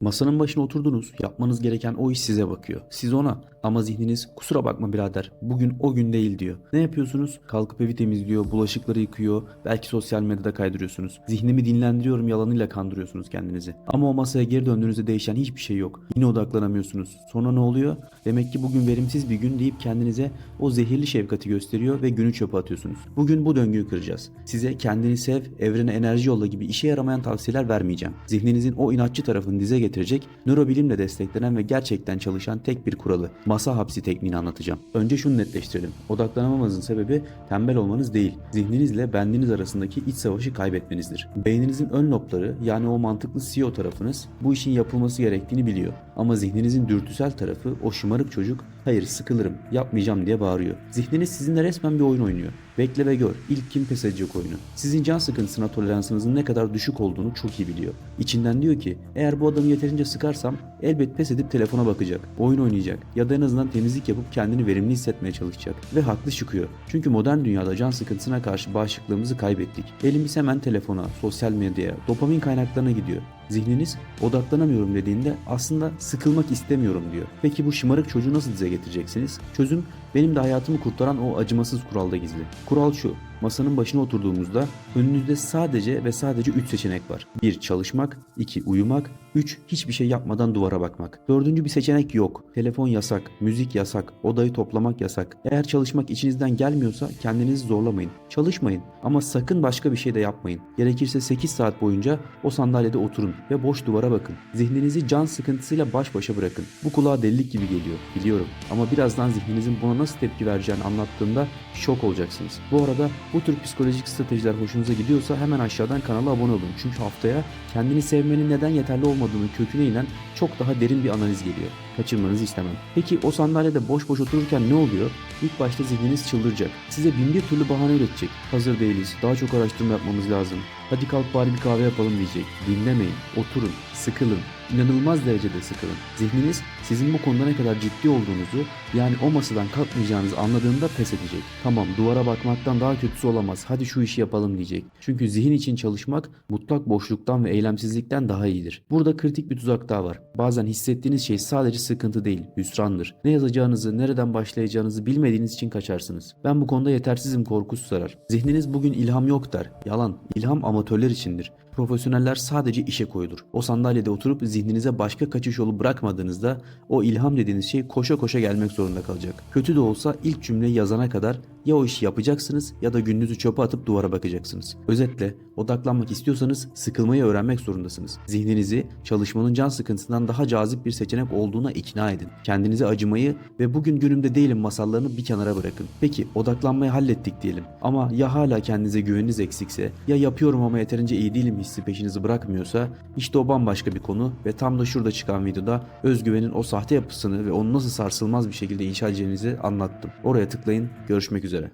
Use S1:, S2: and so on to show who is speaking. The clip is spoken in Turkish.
S1: Masanın başına oturdunuz, yapmanız gereken o iş size bakıyor. Siz ona, ama zihniniz kusura bakma birader bugün o gün değil diyor. Ne yapıyorsunuz? Kalkıp evi temizliyor, bulaşıkları yıkıyor, belki sosyal medyada kaydırıyorsunuz. Zihnimi dinlendiriyorum yalanıyla kandırıyorsunuz kendinizi. Ama o masaya geri döndüğünüzde değişen hiçbir şey yok. Yine odaklanamıyorsunuz. Sonra ne oluyor? Demek ki bugün verimsiz bir gün deyip kendinize o zehirli şefkati gösteriyor ve günü çöpe atıyorsunuz. Bugün bu döngüyü kıracağız. Size kendini sev, evrene enerji yolla gibi işe yaramayan tavsiyeler vermeyeceğim. Zihninizin o inatçı tarafını dize getirecek, nörobilimle desteklenen ve gerçekten çalışan tek bir kuralı, masa hapsi tekniğini anlatacağım. Önce şunu netleştirelim. Odaklanamamanızın sebebi tembel olmanız değil, zihninizle bendiniz arasındaki iç savaşı kaybetmenizdir. Beyninizin ön lobları, yani o mantıklı CEO tarafınız bu işin yapılması gerektiğini biliyor. Ama zihninizin dürtüsel tarafı, o şımarık çocuk, hayır sıkılırım, yapmayacağım diye bağırıyor. Zihniniz sizinle resmen bir oyun oynuyor. Bekle ve gör, ilk kim pes edecek oyunu. Sizin can sıkıntısına toleransınızın ne kadar düşük olduğunu çok iyi biliyor. İçinden diyor ki, eğer bu adamı yeterince sıkarsam elbet pes edip telefona bakacak, oyun oynayacak ya da en azından temizlik yapıp kendini verimli hissetmeye çalışacak. Ve haklı çıkıyor. Çünkü modern dünyada can sıkıntısına karşı bağışıklığımızı kaybettik. Elimiz hemen telefona, sosyal medyaya, dopamin kaynaklarına gidiyor. Zihniniz odaklanamıyorum dediğinde aslında sıkılmak istemiyorum diyor. Peki bu şımarık çocuğu nasıl dize getireceksiniz? Çözüm benim de hayatımı kurtaran o acımasız kuralda gizli. Kural şu: masanın başına oturduğumuzda önünüzde sadece ve sadece 3 seçenek var. 1. Çalışmak, 2. Uyumak, 3. Hiçbir şey yapmadan duvara bakmak. Dördüncü bir seçenek yok. Telefon yasak, müzik yasak, odayı toplamak yasak. Eğer çalışmak içinizden gelmiyorsa kendinizi zorlamayın. Çalışmayın ama sakın başka bir şey de yapmayın. Gerekirse 8 saat boyunca o sandalyede oturun ve boş duvara bakın. Zihninizi can sıkıntısıyla baş başa bırakın. Bu kulağa delilik gibi geliyor, biliyorum. Ama birazdan zihninizin buna nasıl tepki vereceğini anlattığımda şok olacaksınız. Bu arada bu tür psikolojik stratejiler hoşunuza gidiyorsa hemen aşağıdan kanala abone olun. Çünkü haftaya kendini sevmenin neden yeterli olmadığını köküne inen çok daha derin bir analiz geliyor. Kaçırmanızı istemem. Peki o sandalyede boş boş otururken ne oluyor? İlk başta zihniniz çıldıracak. Size bin bir türlü bahane üretecek. Hazır değiliz, daha çok araştırma yapmamız lazım. Hadi kalk bari bir kahve yapalım diyecek. Dinlemeyin, oturun, sıkılın. İnanılmaz derecede sıkılın. Zihniniz sizin bu konuda ne kadar ciddi olduğunuzu, yani o masadan kalkmayacağınızı anladığında pes edecek. Tamam, duvara bakmaktan daha kötüsü olamaz, hadi şu işi yapalım diyecek. Çünkü zihin için çalışmak mutlak boşluktan ve eylemsizlikten daha iyidir. Burada kritik bir tuzak daha var. Bazen hissettiğiniz şey sadece sıkıntı değil, hüsrandır. Ne yazacağınızı, nereden başlayacağınızı bilmediğiniz için kaçarsınız. Ben bu konuda yetersizim korkusu sarar. Zihniniz bugün ilham yok der. Yalan. İlham amatörler içindir. Profesyoneller sadece işe koyulur. O sandalyede oturup zihninize başka kaçış yolu bırakmadığınızda o ilham dediğiniz şey koşa koşa gelmek zorunda kalacak. Kötü de olsa ilk cümleyi yazana kadar ya o işi yapacaksınız ya da gününüzü çöpe atıp duvara bakacaksınız. Özetle odaklanmak istiyorsanız sıkılmayı öğrenmek zorundasınız. Zihninizi çalışmanın can sıkıntısından daha cazip bir seçenek olduğuna ikna edin. Kendinize acımayı ve bugün günümde değilim masallarını bir kenara bırakın. Peki odaklanmayı hallettik diyelim ama ya hala kendinize güveniniz eksikse, ya yapıyorum ama yeterince iyi değilim hissi peşinizi bırakmıyorsa, işte o bambaşka bir konu ve tam da şurada çıkan videoda özgüvenin o sahte yapısını ve onu nasıl sarsılmaz bir şekilde inşa edeceğinizi anlattım. Oraya tıklayın, görüşmek üzere.